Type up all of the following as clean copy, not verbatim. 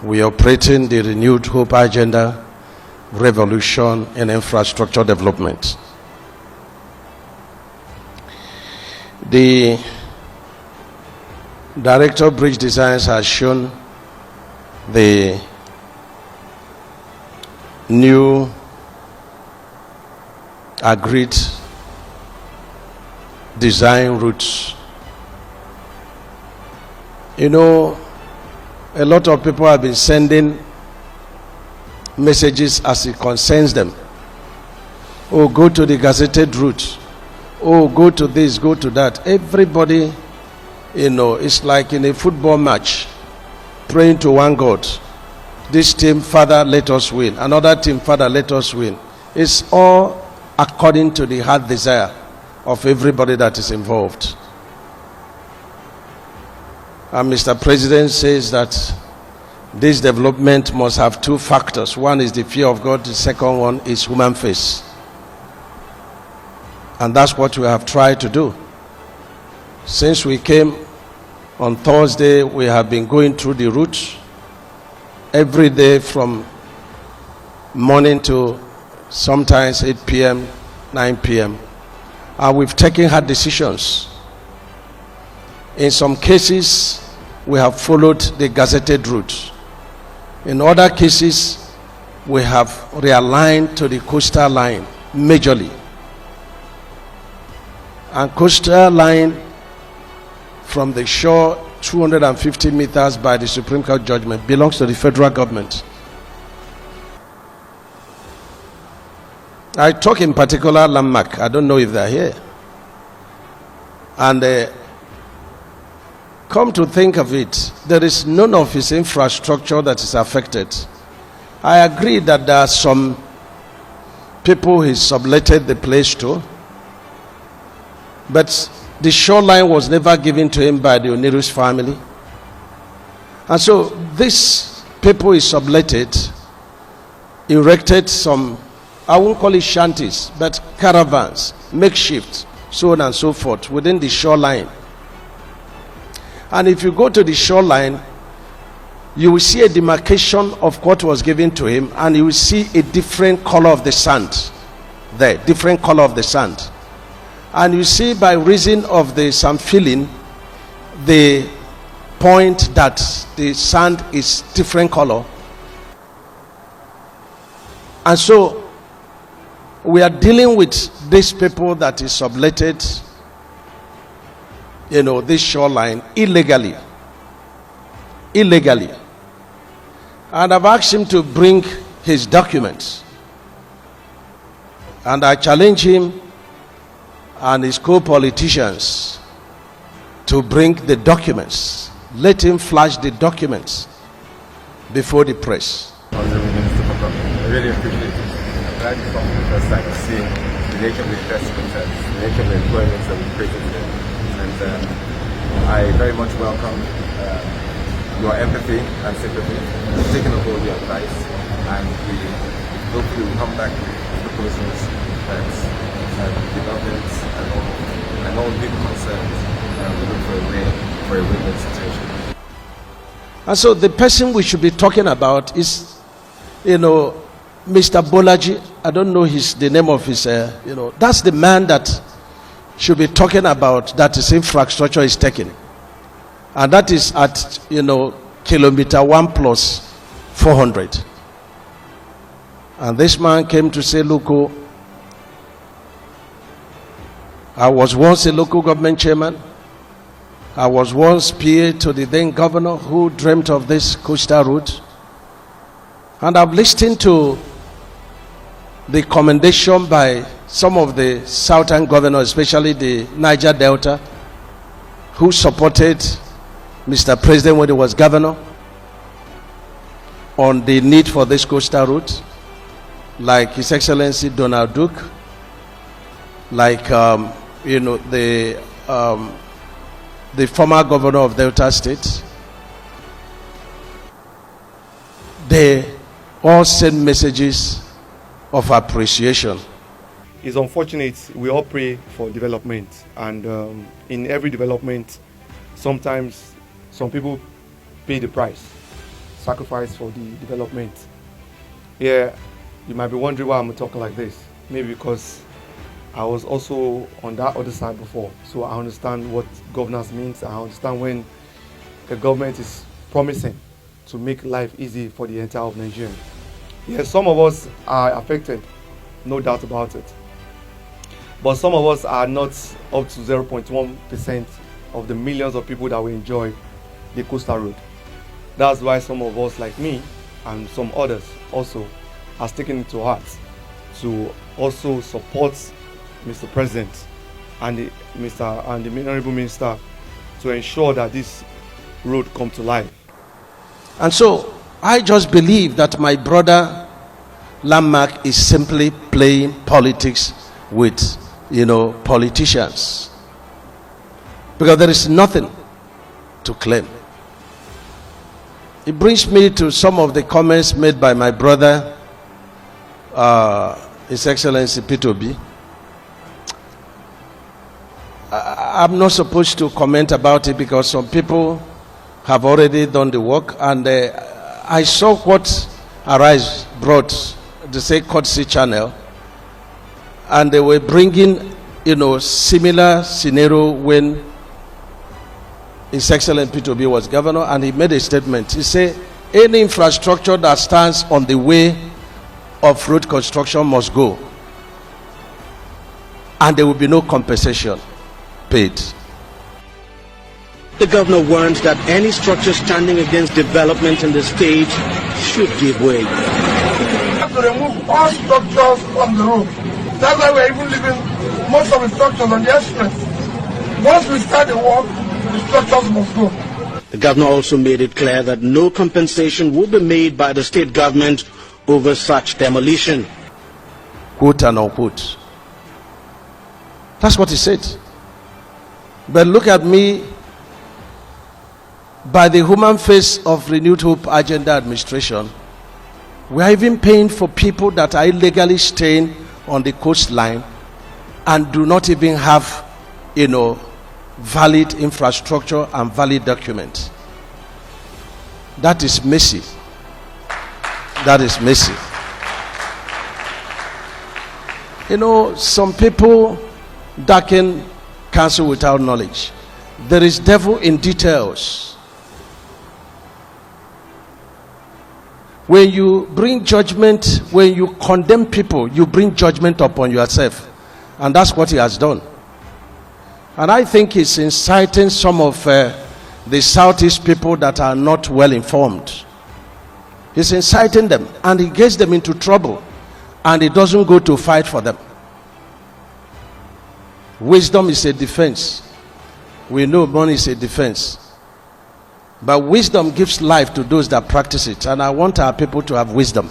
we are operating the renewed hope agenda, revolution in infrastructure development. The Director of Bridge Designs has shown the new agreed design routes. You know, a lot of people have been sending messages as it concerns them. Oh, go to the gazetted route. Oh, go to this, go to that. Everybody, you know, it's like in a football match, praying to one God. This team, Father, let us win. Another team, Father, let us win. It's all according to the heart desire of everybody that is involved. And Mr. President says that this development must have two factors. One is the fear of God. The second one is human face. And that's what we have tried to do. Since we came on Thursday, we have been going through the route every day from morning to sometimes 8 p.m., 9 p.m. And we've taken hard decisions. In some cases, we have followed the gazetted route. In other cases, we have realigned to the coastal line majorly. And coastal line from the shore 250 meters by the Supreme Court judgment belongs to the federal government. I talk in particular landmark. I don't know if they're here. And come to think of it, there is none of his infrastructure that is affected. I agree that there are some people he subletted the place to, but the shoreline was never given to him by the Onirus family. And so these people he subletted erected some, I won't call it shanties, but caravans, makeshift, so on and so forth, within the shoreline. And if you go to the shoreline, you will see a demarcation of what was given to him, and you will see a different color of the sand there, different color of the sand. And you see by reason of the sand filling, the point that the sand is different color. And so we are dealing with these people that is subletted, you know, this shoreline illegally. And I've asked him to bring his documents. And I challenge him and his co-politicians to bring the documents. Let him flash the documents before the press. I really appreciate it. I'm glad you come for the first time seeing the nature of the investment and the nature of the employment that we've created there. And I very much welcome your empathy and sympathy, taking on board your advice, and we hopefully will come back with proposals and developments and all people concerned, and we look for a way for a win-win situation. And so the person we should be talking about is, you know, Mr. Bolaji. I don't know the name of his, you know, that's the man that should be talking about that his infrastructure is taken. And that is at, you know, kilometer 1 plus 400. And this man came to say, look, I was once a local government chairman. I was once PA to the then governor who dreamt of this coastal route. And I've listened to the commendation by some of the southern governors, especially the Niger Delta, who supported Mr. President when he was governor on the need for this coastal route, like His Excellency Donald Duke, like you know, the former governor of Delta State. They all send messages of appreciation. It's unfortunate. We all pray for development, and in every development, sometimes some people pay the price. sacrifice for the development. Yeah, you might be wondering why I'm talking like this. Maybe because I was also on that other side before, so I understand what governance means. I understand when the government is promising to make life easy for the entire of Nigeria. Yes, some of us are affected, no doubt about it. But some of us are not up to 0.1% of the millions of people that will enjoy the coastal road. That's why some of us, like me, and some others also, has taken it to heart to also support Mr. President and the Honorable Minister to ensure that this road come to life. And so I just believe that my brother Landmark is simply playing politics with, politicians, because there is nothing to claim. It brings me to some of the comments made by my brother, His Excellency Peter Obi. I'm not supposed to comment about it because some people have already done the work, and I saw what Arise brought, the say Courtesy Channel, and they were bringing, similar scenario when His Excellency Peter Obi was governor, and he made a statement. He said, any infrastructure that stands on the way of road construction must go, and there will be no compensation paid. The governor warns that any structure standing against development in the state should give way. We have to remove all structures from the road. That's why we're even leaving most of the structures on the express. Once we start the work, the structures must go. The governor also made it clear that no compensation will be made by the state government over such demolition. Quote and unquote. That's what he said. But look at me, by the human face of Renewed Hope Agenda Administration, we are even paying for people that are illegally staying on the coastline and do not even have, valid infrastructure and valid documents. That is messy. That is messy. Some people darken counsel without knowledge. There is devil in details. When you bring judgment, when you condemn people, you bring judgment upon yourself. And that's what he has done. And I think he's inciting some of the Southeast people that are not well informed. He's inciting them, and he gets them into trouble, and he doesn't go to fight for them. Wisdom is a defense. We know money is a defense. But wisdom gives life to those that practice it. And I want our people to have wisdom,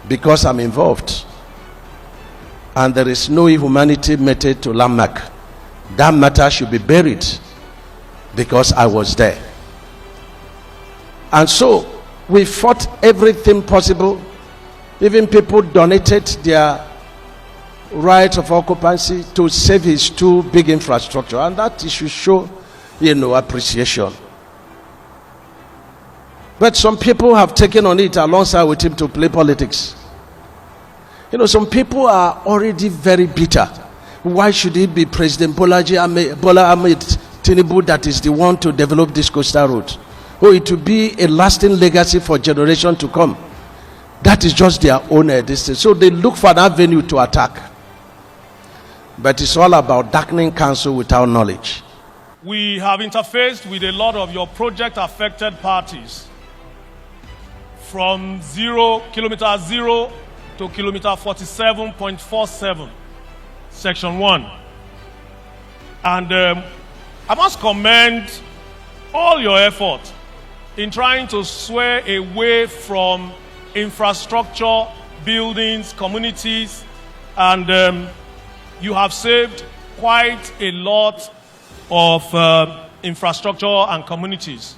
because I'm involved. And there is no humanity method to Landmark. That matter should be buried, because I was there. And so we fought everything possible. Even people donated their right of occupancy to save his two big infrastructure, and that should show appreciation. But some people have taken on it alongside with him to play politics. Some people are already very bitter. Why should it be President Bola Ahmed Tinubu that is the one to develop this coastal road? It will be a lasting legacy for generations to come. That is just their own distance. So they look for that venue to attack. But it's all about darkening counsel without knowledge. We have interfaced with a lot of your project affected parties, from kilometer 0 to kilometer 47.47, section 1. And I must commend all your effort in trying to sway away from infrastructure, buildings, communities, and you have saved quite a lot of infrastructure and communities.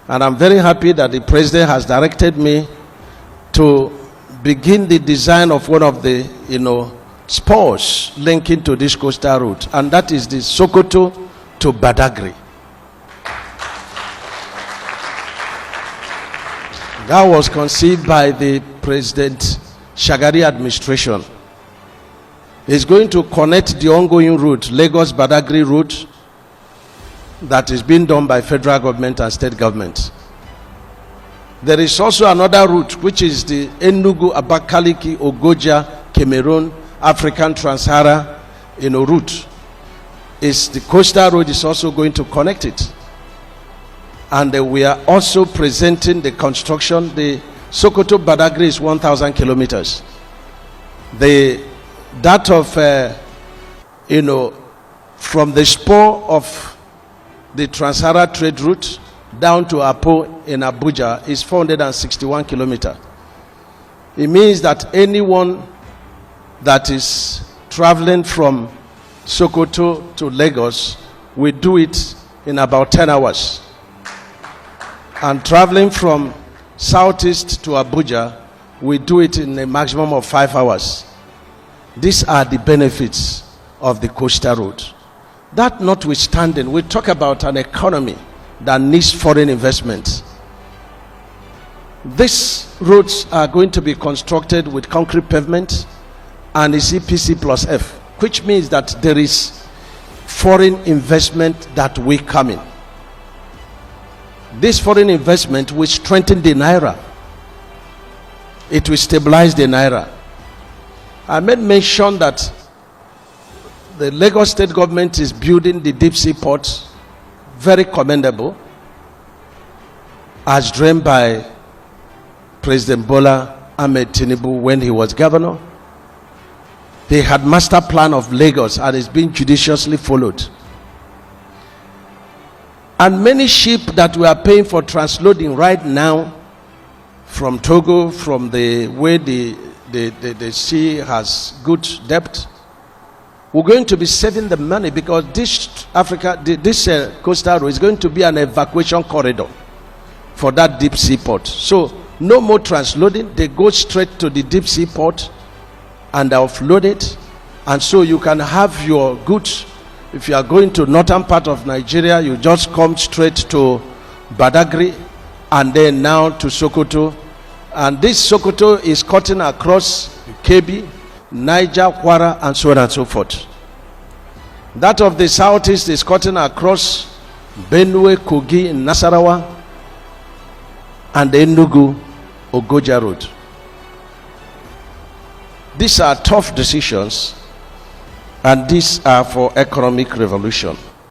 And I'm very happy that the president has directed me to begin the design of one of the, spurs linking to this coastal route, and that is the Sokoto to Badagry. That was conceived by the President Shagari administration. It's going to connect the ongoing route, Lagos-Badagry route, that is being done by federal government and state government. There is also another route, which is the Enugu-Abakaliki, Ogoja, Cameroon, African Trans-Sahara, route. Is the coastal road is also going to connect it. And we are also presenting the construction. The Sokoto-Badagry is 1,000 kilometers. That of, from the spur of the Trans-Sahara trade route down to Apo in Abuja is 461 kilometers. It means that anyone that is traveling from Sokoto to Lagos will do it in about 10 hours. And traveling from southeast to Abuja, we do it in a maximum of 5 hours. These are the benefits of the coastal road. That notwithstanding, we talk about an economy that needs foreign investment. These roads are going to be constructed with concrete pavement and is EPC plus F, which means that there is foreign investment that will come in. This foreign investment will strengthen the Naira. It will stabilize the Naira. I made mention that the Lagos state government is building the deep sea port, very commendable, as dreamed by President Bola Ahmed Tinubu when he was governor. They had master plan of Lagos and it's been judiciously followed. And many ship that we are paying for transloading right now from Togo, from the way the sea has good depth, we're going to be saving the money because this coastal road is going to be an evacuation corridor for that deep sea port. So no more transloading. They go straight to the deep sea port and offload it, and so you can have your goods. If you are going to northern part of Nigeria, you just come straight to Badagry and then now to Sokoto. And this Sokoto is cutting across Kebbi, Niger, Kwara, and so on and so forth. That of the southeast is cutting across Benue, Kogi, Nasarawa, and the Enugu, Ogoja road. These are tough decisions, and these are for economic revolution.